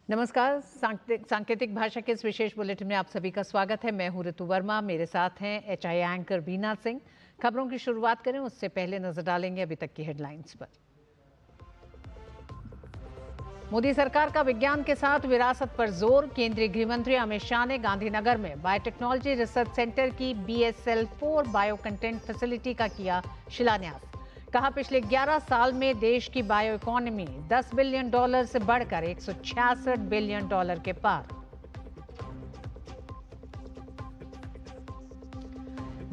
नमस्कार। सांकेतिक भाषा के इस विशेष बुलेटिन में आप सभी का स्वागत है। मैं हूं ऋतु वर्मा, मेरे साथ हैं HI एंकर बीना सिंह। खबरों की शुरुआत करें उससे पहले नजर डालेंगे अभी तक की हेडलाइंस पर। मोदी सरकार का विज्ञान के साथ विरासत पर जोर। केंद्रीय गृह मंत्री अमित शाह ने गांधीनगर में बायोटेक्नोलॉजी रिसर्च सेंटर की BSL-4 बायो कंटेंट फैसिलिटी का किया शिलान्यास। कहा, पिछले 11 साल में देश की बायो इकोनॉमी $10 बिलियन से बढ़कर $166 बिलियन के पार।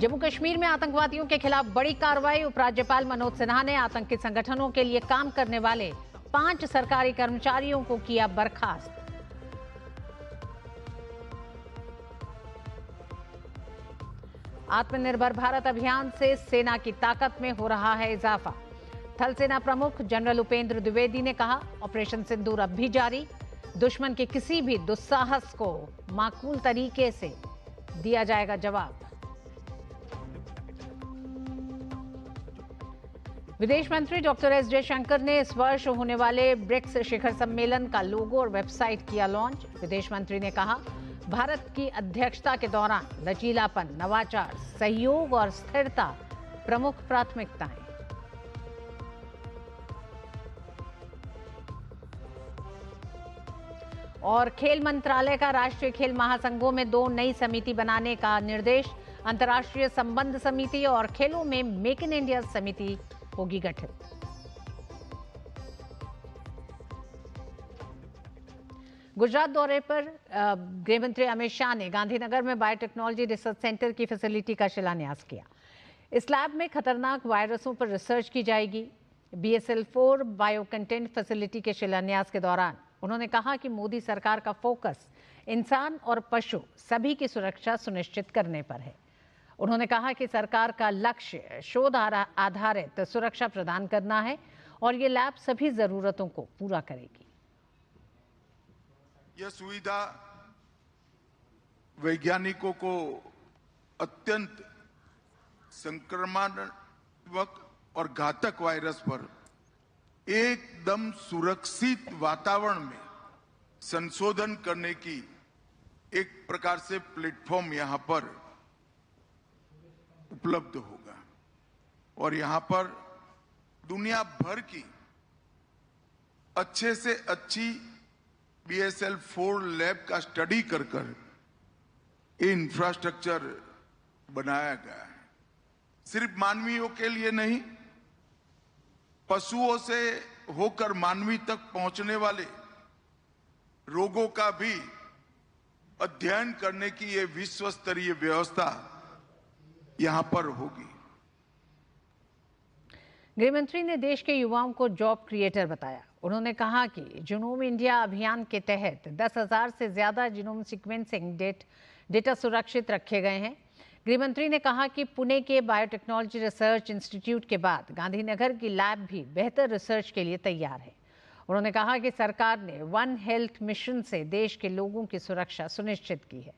जम्मू कश्मीर में आतंकवादियों के खिलाफ बड़ी कार्रवाई। उपराज्यपाल मनोज सिन्हा ने आतंकी संगठनों के लिए काम करने वाले 5 सरकारी कर्मचारियों को किया बर्खास्त। आत्मनिर्भर भारत अभियान से सेना की ताकत में हो रहा है इजाफा। थल सेना प्रमुख जनरल उपेंद्र द्विवेदी ने कहा, ऑपरेशन सिंदूर अब भी जारी। दुश्मन के किसी भी दुस्साहस को माकूल तरीके से दिया जाएगा जवाब। विदेश मंत्री डॉक्टर S जयशंकर ने इस वर्ष होने वाले ब्रिक्स शिखर सम्मेलन का लोगो और वेबसाइट किया लॉन्च। विदेश मंत्री ने कहा, भारत की अध्यक्षता के दौरान लचीलापन, नवाचार, सहयोग और स्थिरता प्रमुख प्राथमिकताएं। और खेल मंत्रालय का राष्ट्रीय खेल महासंघों में 2 नई समिति बनाने का निर्देश। अंतर्राष्ट्रीय संबंध समिति और खेलों में मेक इन इंडिया समिति होगी गठित। गुजरात दौरे पर गृह मंत्री अमित शाह ने गांधीनगर में बायोटेक्नोलॉजी रिसर्च सेंटर की फैसिलिटी का शिलान्यास किया। इस लैब में खतरनाक वायरसों पर रिसर्च की जाएगी। BSL-4 बायो कंटेंट फैसिलिटी के शिलान्यास के दौरान उन्होंने कहा कि मोदी सरकार का फोकस इंसान और पशु सभी की सुरक्षा सुनिश्चित करने पर है। उन्होंने कहा कि सरकार का लक्ष्य शोध आधारित सुरक्षा प्रदान करना है और ये लैब सभी जरूरतों को पूरा करेगी। यह सुविधा वैज्ञानिकों को अत्यंत संक्रमणात्मक और घातक वायरस पर एकदम सुरक्षित वातावरण में संशोधन करने की एक प्रकार से प्लेटफॉर्म यहां पर उपलब्ध होगा और यहां पर दुनिया भर की अच्छे से अच्छी BSL-4 लैब का स्टडी कर इंफ्रास्ट्रक्चर बनाया गया है। सिर्फ मानवीयों के लिए नहीं, पशुओं से होकर मानवी तक पहुंचने वाले रोगों का भी अध्ययन करने की ये विश्व स्तरीय व्यवस्था यहां पर होगी। गृहमंत्री ने देश के युवाओं को जॉब क्रिएटर बताया। उन्होंने कहा कि जीनोम इंडिया अभियान के तहत 10,000 से ज्यादा जीनोम सीक्वेंसिंग डेटा सुरक्षित रखे गए हैं। गृहमंत्री ने कहा कि पुणे के बायोटेक्नोलॉजी रिसर्च इंस्टीट्यूट के बाद गांधीनगर की लैब भी बेहतर रिसर्च के लिए तैयार है। उन्होंने कहा कि सरकार ने वन हेल्थ मिशन से देश के लोगों की सुरक्षा सुनिश्चित की है।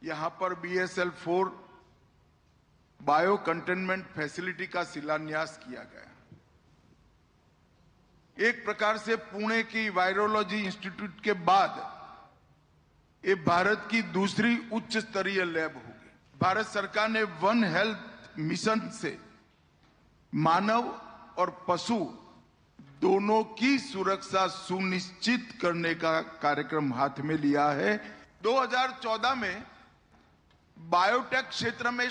यहां पर BSL-4 बायो कंटेनमेंट फैसिलिटी का शिलान्यास किया गया। एक प्रकार से पुणे की वायरोलॉजी इंस्टीट्यूट के बाद ये भारत की दूसरी उच्च स्तरीय लैब होगी। भारत सरकार ने वन हेल्थ मिशन से मानव और पशु दोनों की सुरक्षा सुनिश्चित करने का कार्यक्रम हाथ में लिया है। 2014 में बायोटेक क्षेत्र में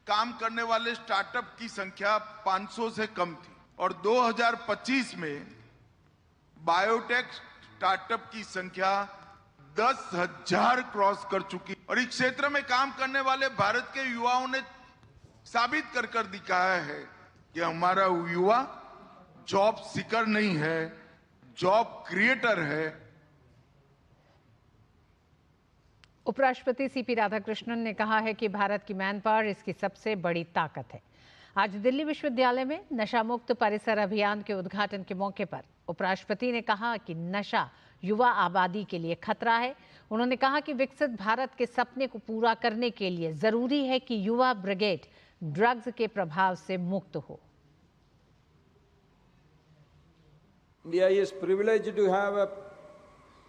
काम करने वाले स्टार्टअप की संख्या 500 से कम थी और 2025 में बायोटेक स्टार्टअप की संख्या 10,000 क्रॉस कर चुकी और इस क्षेत्र में काम करने वाले भारत के युवाओं ने साबित कर दिखाया है कि हमारा युवा जॉब सीकर नहीं है, जॉब क्रिएटर है। उपराष्ट्रपति CP राधाकृष्णन ने कहा है कि भारत की मैन पावर इसकी सबसे बड़ी ताकत है। आज दिल्ली विश्वविद्यालय में नशा मुक्त परिसर अभियान के उद्घाटन के मौके पर उपराष्ट्रपति ने कहा कि नशा युवा आबादी के लिए खतरा है। उन्होंने कहा कि विकसित भारत के सपने को पूरा करने के लिए जरूरी है कि युवा ब्रिगेड ड्रग्स के प्रभाव से मुक्त हो। India is privileged to have a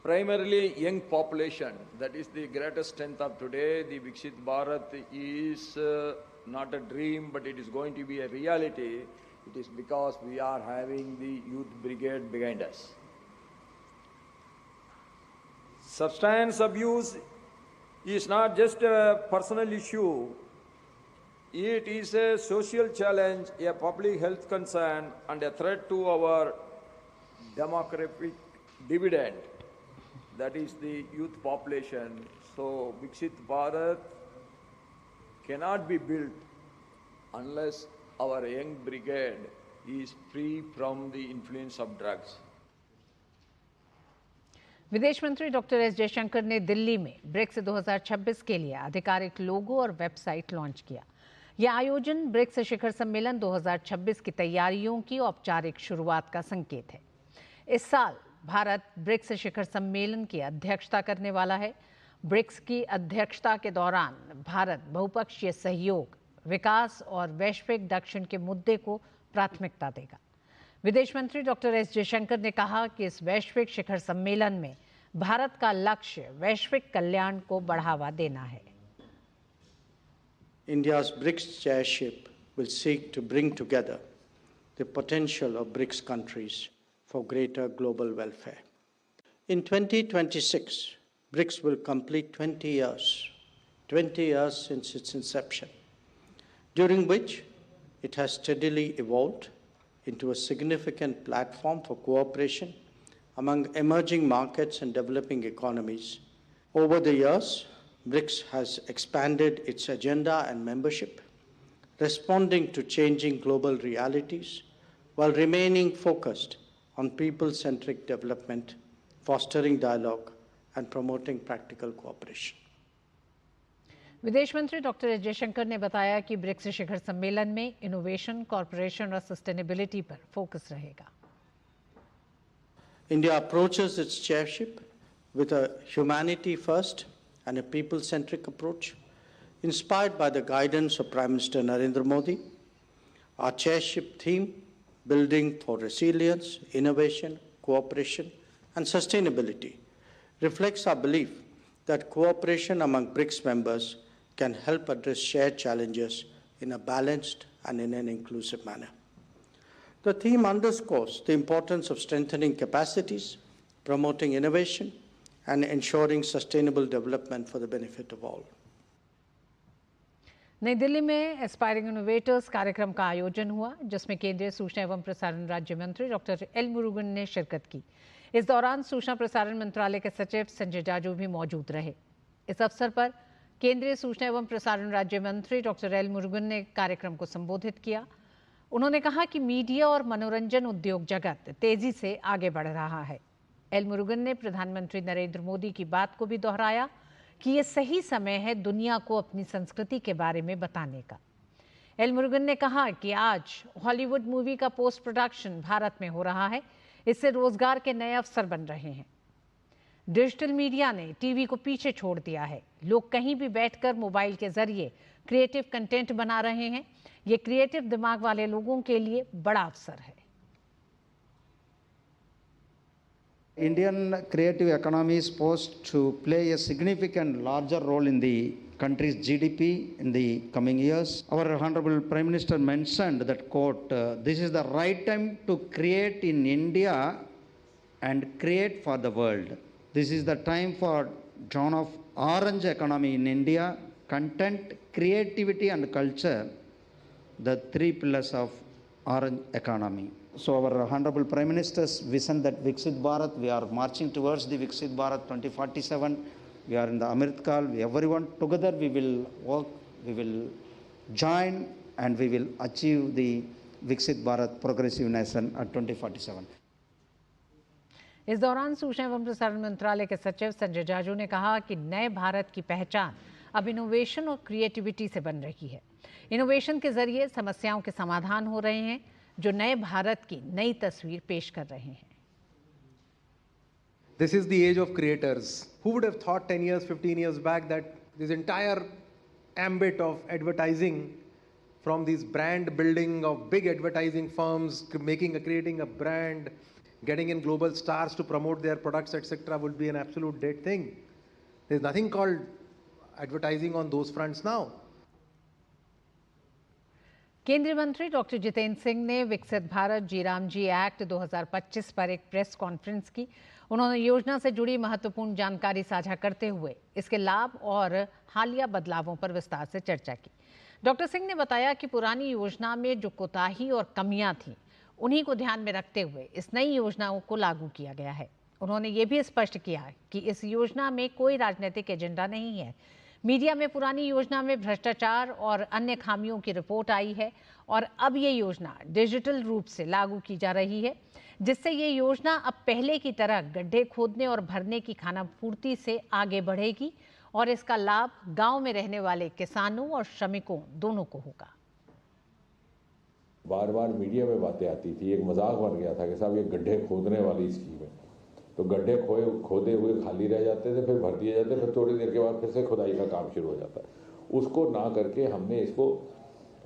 primarily young population. That is the greatest strength of today. The Viksit Bharat is not a dream, but it is going to be a reality. It is because we are having the youth brigade behind us. Substance abuse is not just a personal issue. It is a social challenge, a public health concern, and a threat to our demographic dividend. That is the youth population. So Viksit Bharat cannot be built unless our young brigade is free from the influence of drugs. विदेश मंत्री doctor S Jaishankar ने दिल्ली में BRICS 2026 के लिए आधिकारिक लोगो और website launch किया। यह आयोजन ब्रिक्स शिखर सम्मेलन 2026 की तैयारियों की औपचारिक शुरुआत का संकेत है। इस साल भारत ब्रिक्स शिखर सम्मेलन की अध्यक्षता करने वाला है। ब्रिक्स की अध्यक्षता के दौरान भारत बहुपक्षीय सहयोग, विकास और वैश्विक दक्षिण के मुद्दे को प्राथमिकता देगा। विदेश मंत्री डॉक्टर एस जयशंकर ने कहा कि इस वैश्विक शिखर सम्मेलन में भारत का लक्ष्य वैश्विक कल्याण को बढ़ावा देना है। India's BRICS chairship will seek to bring together the potential of BRICS countries for greater global welfare. In 2026, BRICS will complete 20 years since its inception, during which it has steadily evolved into a significant platform for cooperation among emerging markets and developing economies. Over the years, BRICS has expanded its agenda and membership, responding to changing global realities while remaining focused on people-centric development, fostering dialogue, and promoting practical cooperation. विदेश मंत्री doctor S Jaishankar ने बताया कि BRICS शिखर सम्मेलन में innovation, corporation और sustainability पर focus रहेगा। India approaches its chairship with a humanity-first and a people-centric approach, inspired by the guidance of Prime Minister Narendra Modi. Our chairship theme, Building for Resilience, Innovation, Cooperation and Sustainability, reflects our belief that cooperation among BRICS members can help address shared challenges in a balanced and in an inclusive manner. The theme underscores the importance of strengthening capacities, promoting innovation, and ensuring sustainable development for the benefit of all. नई दिल्ली में aspiring innovators कार्यक्रम का आयोजन हुआ, जिसमें केंद्रीय सूचना एवं प्रसारण राज्य मंत्री डॉक्टर एल मुरुगन ने शिरकत की। इस दौरान सूचना प्रसारण मंत्रालय के सचिव संजय जाजू भी मौजूद रहे। इस अवसर पर केंद्रीय सूचना एवं प्रसारण राज्य मंत्री डॉक्टर एल मुरुगन ने कार्यक्रम को संबोधित किया। उन्होंने कहा कि मीडिया और मनोरंजन उद्योग जगत तेजी से आगे बढ़ रहा है। एल मुरुगन ने प्रधानमंत्री नरेंद्र मोदी की बात को भी दोहराया कि ये सही समय है दुनिया को अपनी संस्कृति के बारे में बताने का। एल मुरुगन ने कहा कि आज हॉलीवुड मूवी का पोस्ट प्रोडक्शन भारत में हो रहा है, इससे रोजगार के नए अवसर बन रहे हैं। डिजिटल मीडिया ने टीवी को पीछे छोड़ दिया है। लोग कहीं भी बैठकर मोबाइल के जरिए क्रिएटिव कंटेंट बना रहे हैं। ये क्रिएटिव दिमाग वाले लोगों के लिए बड़ा अवसर है। Indian creative economy is supposed to play a significant larger role in the country's GDP in the coming years. Our Honorable Prime Minister mentioned that, quote, this is the right time to create in India and create for the world. This is the time for dawn of orange economy in India, content, creativity and culture, the three pillars of orange economy. So our Honorable Prime Minister's vision that Viksit Bharat, we are marching towards the Viksit Bharat 2047. We are in the Amrit Kal. Everyone together we will work, we will join and we will achieve the Viksit Bharat Progressive Nation at 2047. इस दौरान सूचना एवं प्रसारण मंत्रालय के सचिव संजय जाजू ने कहा कि नए भारत की पहचान अब इनोवेशन और क्रिएटिविटी से बन रही है। इनोवेशन के जरिए समस्याओं के समाधान हो रहे हैं, जो नए भारत की नई तस्वीर पेश कर रहे हैं। This is the age of creators. Who would have thought 10 years, 15 years back that this entire ambit of advertising, from these brand building of big advertising firms, creating a brand, Getting in global stars to promote their products, etc., would be an absolute dead thing. There's nothing called advertising on those fronts now. केंद्रीय मंत्री doctor Jitendra Singh ने विकसित भारत जी Ram ji act 2025 पर एक press conference की। उन्होंने योजना से जुड़ी महत्वपूर्ण जानकारी साझा करते हुए इसके लाभ और हालिया बदलावों पर विस्तार से चर्चा की। डॉक्टर सिंह ने बताया कि पुरानी योजना में जो कोताही और कमियां थीं, उन्हीं को ध्यान में रखते हुए इस नई योजनाओं को लागू किया गया है। उन्होंने ये भी स्पष्ट किया कि इस योजना में कोई राजनीतिक एजेंडा नहीं है। मीडिया में पुरानी योजना में भ्रष्टाचार और अन्य खामियों की रिपोर्ट आई है और अब ये योजना डिजिटल रूप से लागू की जा रही है, जिससे ये योजना अब पहले की तरह गड्ढे खोदने और भरने की खानापूर्ति से आगे बढ़ेगी और इसका लाभ गांव में रहने वाले किसानों और श्रमिकों दोनों को होगा। बार बार मीडिया में बातें आती थी, एक मजाक बन गया था कि साहब ये गड्ढे खोदने वाली स्कीम है, तो गड्ढे खोदे हुए खाली रह जाते थे, फिर भर दिए जाते, फिर थोड़ी देर के बाद फिर से खुदाई का काम शुरू हो जाता। उसको ना करके हमने इसको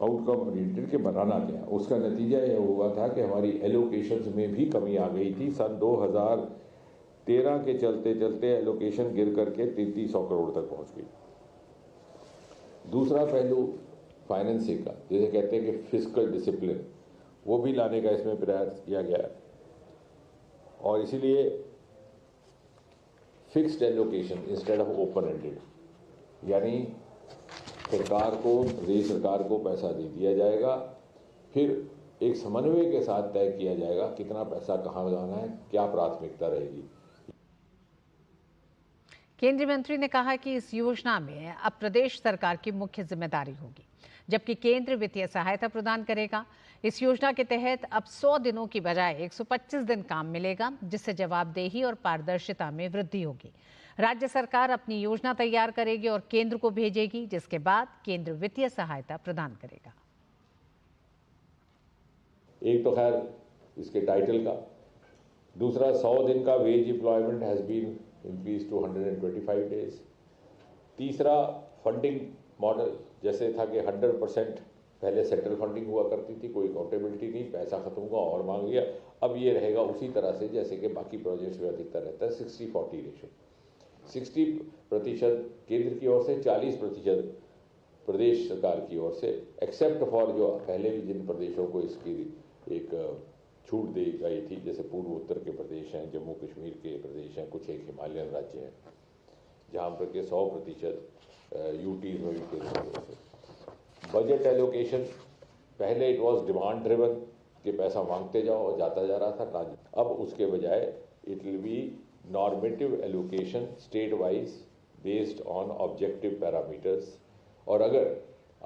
आउटकम ओरिएंटेड के बनाना गया। उसका नतीजा ये हुआ था कि हमारी एलोकेशंस में भी कमी आ गई थी। सन 2013 के चलते चलते एलोकेशन गिर करके 3300 करोड़ तक पहुंच गई। दूसरा पहलू फाइनेंसिंग का, जैसे कहते हैं कि फिस्कल डिसिप्लिन, वो भी लाने का इसमें प्रयास किया गया है और इसीलिए fixed allocation instead of open ended, यानी सरकार को, प्रदेश सरकार को पैसा दे दिया जाएगा, फिर एक समन्वय के साथ तय किया जाएगा कितना पैसा कहाँ लगाना है, क्या प्राथमिकता रहेगी। केंद्रीय मंत्री ने कहा कि इस योजना में अब प्रदेश सरकार की मुख्य जिम्मेदारी होगी, जबकि केंद्र वित्तीय सहायता प्रदान करेगा। इस योजना के तहत अब 100 दिनों की बजाय 125 दिन काम मिलेगा, जिससे जवाबदेही और पारदर्शिता में वृद्धि होगी। राज्य सरकार अपनी योजना तैयार करेगी और केंद्र को भेजेगी, जिसके बाद केंद्र वित्तीय सहायता प्रदान करेगा। एक तो खैर इसके टाइटल का, दूसरा 100 दिन का wage employment has been increase to 125 days. तीसरा फंडिंग मॉडल, जैसे था कि 100% पहले सेंट्रल फंडिंग हुआ करती थी, कोई अकाउंटेबिलिटी नहीं, पैसा खत्म हुआ और मांग लिया। अब ये रहेगा उसी तरह से जैसे कि बाकी प्रोजेक्ट्स में अधिकतर रहता है, 60-40 रेशो। 60% केंद्र की ओर से, 40% प्रदेश सरकार की ओर से, एक्सेप्ट फॉर जो पहले भी जिन प्रदेशों को इसकी एक छूट दी गई थी, जैसे पूर्व उत्तर के प्रदेश हैं, जम्मू कश्मीर के प्रदेश हैं, कुछ एक हिमालयन राज्य हैं, जहाँ पर के 100% यूटीज में भी केंद्र की ओर से। बजट एलोकेशन पहले इट वाज डिमांड ड्रिवन, कि पैसा मांगते जाओ और जाता जा रहा था, अब उसके बजाय it will be normative allocation state wise based on objective parameters. और अगर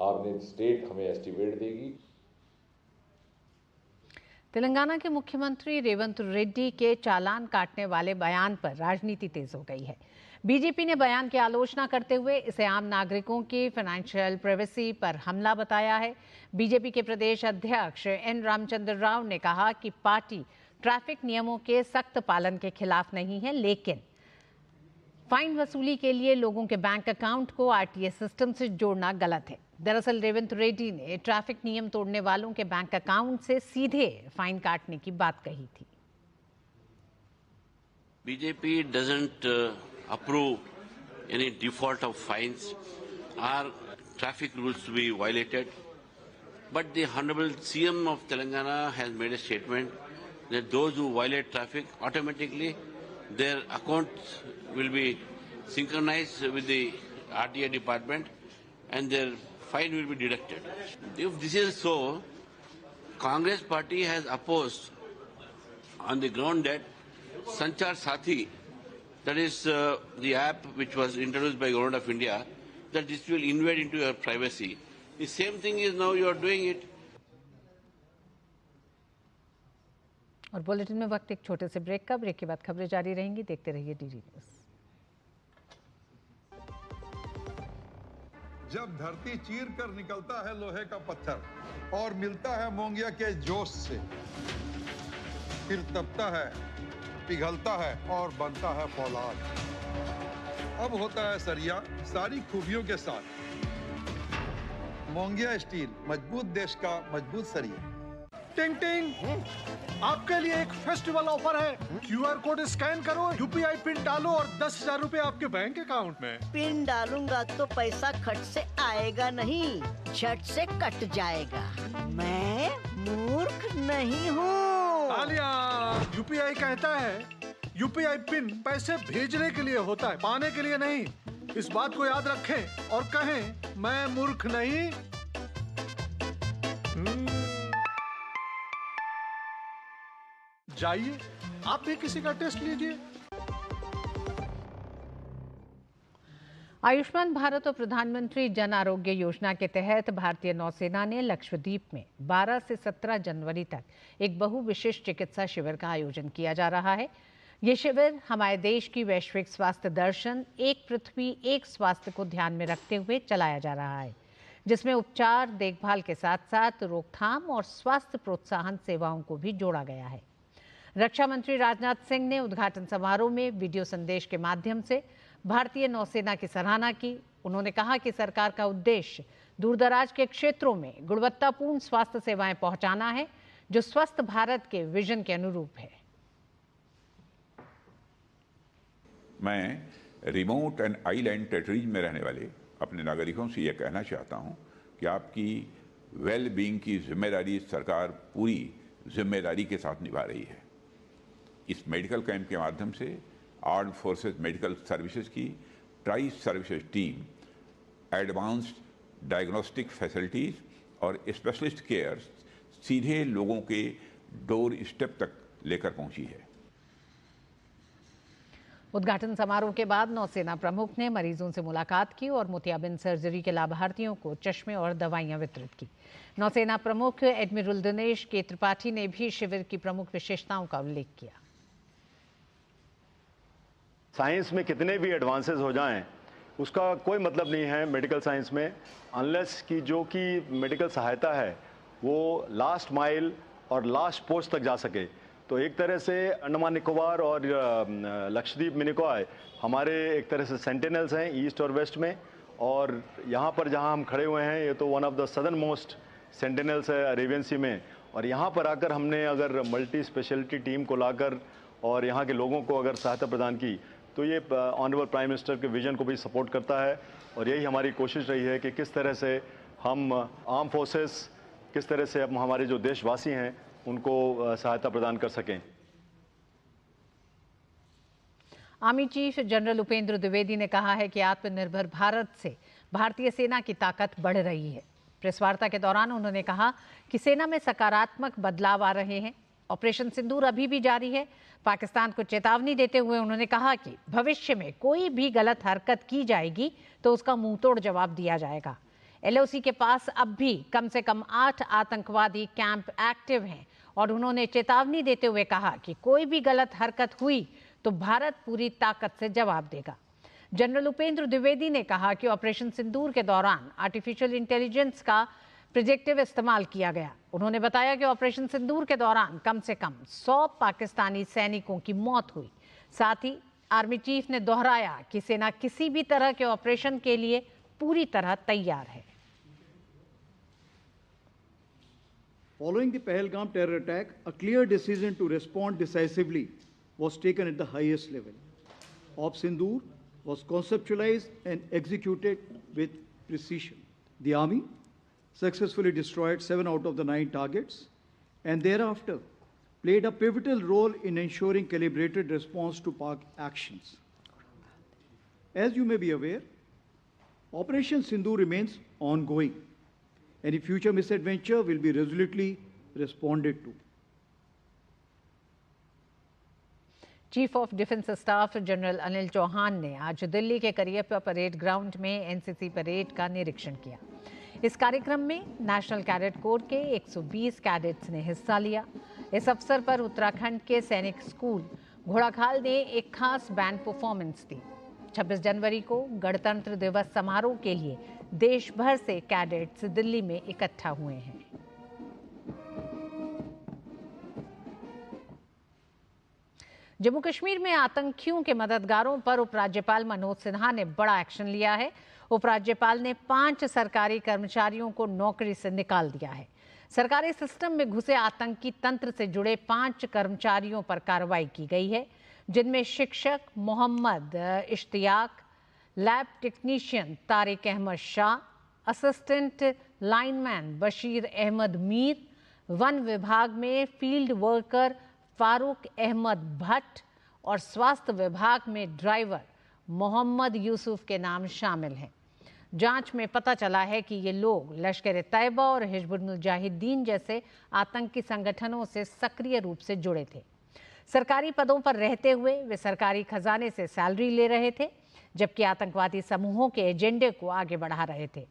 आपने स्टेट हमें एस्टिमेट देगी। तेलंगाना के मुख्यमंत्री रेवंत रेड्डी के चालान काटने वाले बयान पर राजनीति तेज हो गई है। बीजेपी ने बयान की आलोचना करते हुए इसे आम नागरिकों की फाइनेंशियल प्राइवेसी पर हमला बताया है। बीजेपी के प्रदेश अध्यक्ष एन रामचंद्र राव ने कहा कि पार्टी ट्रैफिक नियमों के सख्त पालन के खिलाफ नहीं है, लेकिन फाइन वसूली के लिए लोगों के बैंक अकाउंट को आरटीएस सिस्टम से जोड़ना गलत है। दरअसल रेवंत रेड्डी ने ट्रैफिक नियम तोड़ने वालों के बैंक अकाउंट से सीधे फाइन काटने की बात कही थी। BJP doesn't approve any default of fines or traffic rules to be violated, but the Honorable CM of Telangana has made a statement that those who violate traffic, automatically their accounts will be synchronized with the RTA department and their fine will be deducted. If this is so, Congress party has opposed on the ground that Sanchar Sathi, that is the app which was introduced by Government of India, that this will invade into your privacy. The same thing is now you are doing it. और bulletin में वक्त एक छोटे से break का। Break के बाद खबरें जारी रहेंगी, देखते रहिए डीडी न्यूज। जब धरती चीर कर निकलता है लोहे का पत्थर और मिलता है मोंगिया के जोश से, फिर तपता है, पिघलता है और बनता है फौलाद। अब होता है सरिया सारी खूबियों के साथ। मोंगिया स्टील, मजबूत देश का मजबूत सरिया। टिंग टिंग, आपके लिए एक फेस्टिवल ऑफर है। QR कोड स्कैन करो, UPI पिन डालो और 10,000 रुपए आपके बैंक अकाउंट में। पिन डालूंगा तो पैसा खट से आएगा नहीं, झट से कट जाएगा। मैं मूर्ख नहीं हूँ। तालियां। UPI कहता है UPI पिन पैसे भेजने के लिए होता है, पाने के लिए नहीं। इस बात को याद रखें और कहें मैं मूर्ख नहीं। जाइए आप भी किसी का टेस्ट लीजिए। आयुष्मान भारत और प्रधानमंत्री जन आरोग्य योजना के तहत भारतीय नौसेना ने लक्षद्वीप में 12 से 17 जनवरी तक एक बहुविशिष्ट चिकित्सा शिविर का आयोजन किया जा रहा है। ये शिविर हमारे देश की वैश्विक स्वास्थ्य दर्शन एक पृथ्वी एक स्वास्थ्य को ध्यान में रखते हुए चलाया जा रहा है, जिसमें उपचार देखभाल के साथ साथ रोकथाम और स्वास्थ्य प्रोत्साहन सेवाओं को भी जोड़ा गया है। रक्षा मंत्री राजनाथ सिंह ने उद्घाटन समारोह में वीडियो संदेश के माध्यम से भारतीय नौसेना की सराहना की। उन्होंने कहा कि सरकार का उद्देश्य दूरदराज के क्षेत्रों में गुणवत्तापूर्ण स्वास्थ्य सेवाएं पहुंचाना है, जो स्वस्थ भारत के विजन के अनुरूप है। मैं रिमोट एंड आइलैंड टेरिटरीज में रहने वाले अपने नागरिकों से यह कहना चाहता हूं कि आपकी वेल बीइंग की जिम्मेदारी सरकार पूरी जिम्मेदारी के साथ निभा रही है। इस मेडिकल कैंप के माध्यम से आर्म्ड फोर्सेस मेडिकल सर्विसेज की tri services team advanced diagnostic facilities और स्पेशलिस्ट केयर सीधे लोगों के डोर स्टेप तक लेकर पहुंची है। उद्घाटन समारोह के बाद नौसेना प्रमुख ने मरीजों से मुलाकात की और मोतियाबिंद सर्जरी के लाभार्थियों को चश्मे और दवाइयां वितरित की। नौसेना प्रमुख एडमिरल दिनेश के त्रिपाठी ने भी शिविर की प्रमुख विशेषताओं का उल्लेख किया। साइंस में कितने भी एडवांसेस हो जाएं, उसका कोई मतलब नहीं है मेडिकल साइंस में, अनलेस की जो कि मेडिकल सहायता है वो लास्ट माइल और लास्ट पोस्ट तक जा सके। तो एक तरह से अंडमान निकोबार और लक्षद्वीप मिनिकॉय हमारे एक तरह से सेंटिनल्स हैं ईस्ट और वेस्ट में, और यहाँ पर जहाँ हम खड़े हुए हैं ये तो one of the southern most sentinels है अरेबियन सी में। और यहाँ पर आकर हमने अगर मल्टी स्पेशलिटी टीम को लाकर और यहाँ के लोगों को अगर सहायता प्रदान की तो ये ऑनरेबल प्राइम मिनिस्टर के विजन को भी सपोर्ट करता है। और यही हमारी कोशिश रही है कि किस तरह से हम आर्म फोर्सेस, किस तरह से हम हमारे जो देशवासी हैं उनको सहायता प्रदान कर सकें। Army chief general Upendra Dwivedi ने कहा है कि आत्मनिर्भर भारत से भारतीय सेना की ताकत बढ़ रही है। प्रेस वार्ता के दौरान उन्होंने कहा कि सेना में सकारात्मक बदलाव आ रहे हैं। ऑपरेशन सिंदूर अभी भी जारी है। पाकिस्तान को चेतावनी देते हुए उन्होंने कहा कि भविष्य में कोई भी गलत हरकत की जाएगी तो उसका मुंहतोड़ जवाब दिया जाएगा। LOC के पास अब भी कम से कम 8 आतंकवादी कैंप एक्टिव हैं और उन्होंने चेतावनी देते हुए कहा कि कोई भी गलत हरकत हुई तो भारत पूरी ताकत से जवाब देगा। जनरल उपेंद्र द्विवेदी ने कहा कि ऑपरेशन सिंदूर के दौरान आर्टिफिशियल इंटेलिजेंस का प्रिडिक्टिव इस्तेमाल किया गया। उन्होंने बताया कि ऑपरेशन सिंदूर के दौरान कम से कम 100 पाकिस्तानी सैनिकों की मौत हुई। साथ ही आर्मी चीफ ने दोहराया कि सेना किसी भी तरह के ऑपरेशन के लिए पूरी तरह तैयार है। Following the Pahalgam terror attack, a clear decision to respond decisively was taken at the highest level. Op Sindoor was conceptualized and executed with precision. The army successfully destroyed 7 out of the 9 targets and thereafter played a pivotal role in ensuring calibrated response to Pak actions. As you may be aware, Operation Sindoor remains ongoing. Any future misadventure will be resolutely responded to. Chief of defence staff general Anil Chauhan ने आज दिल्ली के Cariappa parade ground में NCC parade का निरीक्षण किया। इस कार्यक्रम में नेशनल कैडेट कोर के 120 कैडेट्स ने हिस्सा लिया। इस अवसर पर उत्तराखंड के सैनिक स्कूल घोड़ाखाल ने एक खास बैंड परफॉर्मेंस दी। 26 जनवरी को गणतंत्र दिवस समारोह के लिए देश भर से कैडेट्स दिल्ली में इकट्ठा हुए हैं। जम्मू कश्मीर में आतंकियों के मददगारों पर उपराज्यपाल मनोज सिन्हा ने बड़ा एक्शन लिया है। उपराज्यपाल ने 5 सरकारी कर्मचारियों को नौकरी से निकाल दिया है। सरकारी सिस्टम में घुसे आतंकी तंत्र से जुड़े 5 कर्मचारियों पर कार्रवाई की गई है, जिनमें शिक्षक Mohammad Ishtiaq, lab technician Tariq Ahmad Shah, assistant lineman Bashir Ahmad Mir, वन विभाग में फील्ड वर्कर फारूक अहमद भट्ट और स्वास्थ्य विभाग में ड्राइवर मोहम्मद यूसुफ के नाम शामिल हैं। जांच में पता चला है कि ये लोग लश्कर-ए-तैयबा और हिजबुल मुजाहिदीन जैसे आतंकी संगठनों से सक्रिय रूप से जुड़े थे। सरकारी पदों पर रहते हुए वे सरकारी खजाने से सैलरी ले रहे थे, जबकि आतंकवादी समूहों के एजेंडे को आगे बढ़ा रहे थे।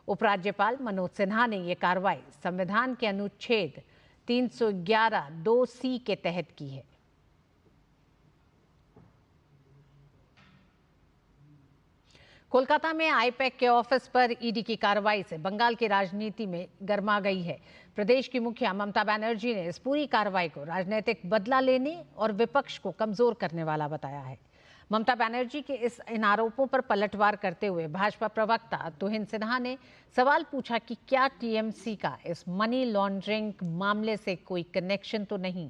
उपराज्यपाल मनोज सिन्हा ने ये कार्रवाई संविधान के अनुच्छेद 311(2)(c) के तहत की है। कोलकाता में आईपैक के ऑफिस पर ईडी की कार्रवाई से बंगाल की राजनीति में गर्मा गई है। प्रदेश की मुखिया ममता बनर्जी ने इस पूरी कार्रवाई को राजनीतिक बदला लेने और विपक्ष को कमजोर करने वाला बताया है। ममता बनर्जी के इन आरोपों पर पलटवार करते हुए भाजपा प्रवक्ता तुहिन सिन्हा ने सवाल पूछा कि क्या टीएमसी का इस मनी लॉन्ड्रिंग मामले से कोई कनेक्शन तो नहीं।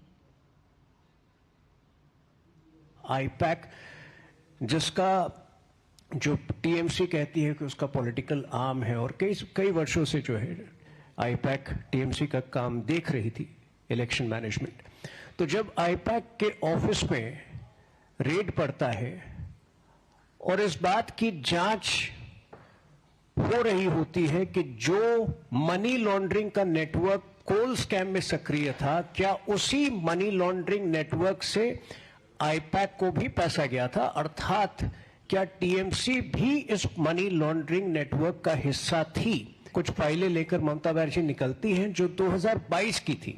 आईपैक जिसका जो टीएमसी कहती है कि उसका पॉलिटिकल आर्म है और कई वर्षों से जो है आईपैक टीएमसी का काम देख रही थी, इलेक्शन मैनेजमेंट। तो जब आईपैक के ऑफिस में रेड पड़ता है और इस बात की जांच हो रही होती है कि जो मनी लॉन्ड्रिंग का नेटवर्क कोल स्कैम में सक्रिय था, क्या उसी मनी लॉन्ड्रिंग नेटवर्क से आईपैक को भी पैसा गया था, अर्थात क्या टीएमसी भी इस मनी लॉन्ड्रिंग नेटवर्क का हिस्सा थी। कुछ फाइलें लेकर ममता बनर्जी निकलती हैं जो 2022 की थी।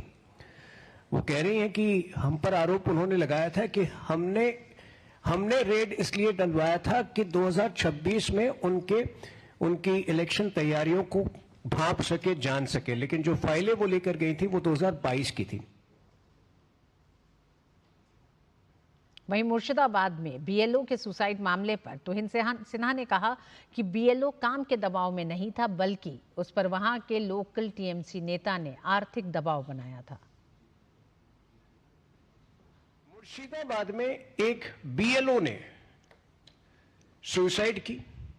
वो कह रही हैं कि हम पर आरोप उन्होंने लगाया था कि हमने रेड इसलिए डलवाया था कि 2026 में उनकी इलेक्शन तैयारियों को भांप सके, जान सके, लेकिन जो फाइलें वो लेकर गई थी वो 2022 की थी। वहीं मुर्शिदाबाद में बीएलओ के सुसाइड मामले पर तुहिन सिन्हा ने कहा कि बीएलओ काम के दबाव में नहीं था, बल्कि उस पर वहां के लोकल टीएमसी नेता ने आर्थिक दबाव बनाया था। मुर्शिदाबाद में एक बीएलओ ने सुसाइड की।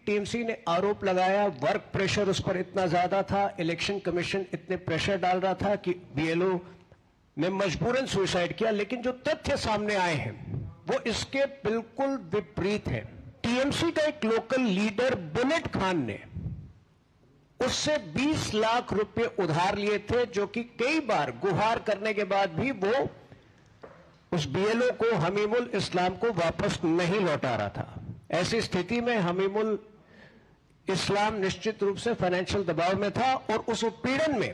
टीएमसी ने आरोप लगाया वर्क प्रेशर उस पर इतना ज्यादा था, इलेक्शन कमीशन इतने प्रेशर डाल रहा था कि बीएलओ ने मजबूरन सुसाइड किया। लेकिन जो तथ्य सामने आए हैं वो इसके बिल्कुल विपरीत है। टीएमसी का एक लोकल लीडर बुलेट खान ने उससे 20 लाख रुपए उधार लिए थे, जो कि कई बार गुहार करने के बाद भी वो उस बीएलओ को हमीमुल इस्लाम को वापस नहीं लौटा रहा था। ऐसी स्थिति में हमीमुल इस्लाम निश्चित रूप से फाइनेंशियल दबाव में था और उस उत्पीड़न में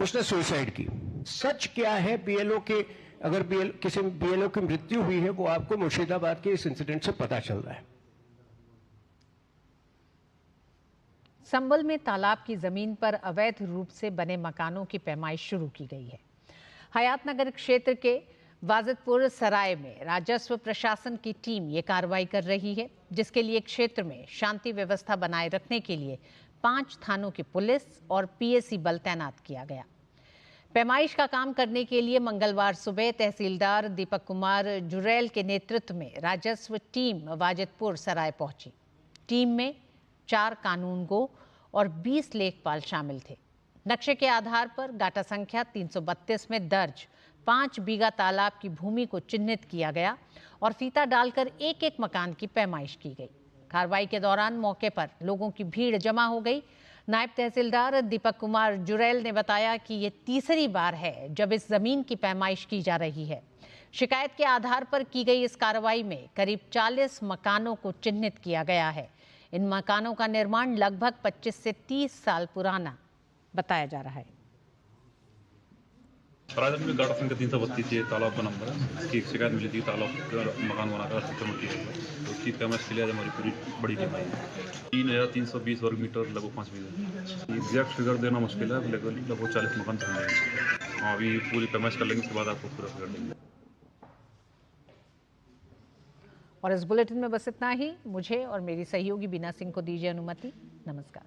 उसने सुसाइड की। सच क्या है बीएलओ के, अगर किसी बीएलओ की मृत्यु हुई है वो आपको मुर्शिदाबाद के इस इंसिडेंट से पता चल रहा है। संबल में तालाब की जमीन पर अवैध रूप से बने मकानों की पैमाइश शुरू की गई है। हयातनगर क्षेत्र के वाजिदपुर सराय में राजस्व प्रशासन की टीम ये कार्रवाई कर रही है, जिसके लिए क्षेत्र में शांति व्यवस्था बनाए रखने के लिए 5 थानों की पुलिस और पीएसी बल तैनात किया गया। पैमाइश का काम करने के लिए मंगलवार सुबह तहसीलदार दीपक कुमार जुरैल के नेतृत्व में राजस्व टीम वाजिदपुर सराय पहुंची। टीम में 4 कानूनगो और 20 लेखपाल शामिल थे। नक्शे के आधार पर गाटा संख्या 332 में दर्ज 5 बीघा तालाब की भूमि को चिन्हित किया गया और फीता डालकर एक-एक मकान की पैमाइश की गई। कार्रवाई के दौरान मौके पर लोगों की भीड़ जमा हो गई। नायब तहसीलदार दीपक कुमार जुरैल ने बताया कि ये तीसरी बार है जब इस जमीन की पैमाइश की जा रही है। शिकायत के आधार पर की गई इस कार्रवाई में करीब 40 मकानों को चिन्हित किया गया है। इन मकानों का निर्माण लगभग 25 से 30 साल पुराना बताया जा रहा है। राजस्व में गाटा संख्या 332 ये तालाब का नंबर है। इसकी एक शिकायत मिली थी, तालाब का मकान बनाकर मिट्टी है, तो उसकी पैमाइश के लिए हमारी पूरी बड़ी टीम आई। 3320 वर्ग मीटर लगभग 5 बीघा। एग्जैक्ट फिगर देना मुश्किल है, लेकिन लगभग 40 मकान थे। हाँ, अभी पूरी पैमाइश कर लेंगे, उसके बाद आपको पूरा फिगर देंगे। और इस बुलेटिन में बस इतना ही। मुझे और मेरी सहयोगी बीना सिंह को दीजिए अनुमति। नमस्कार।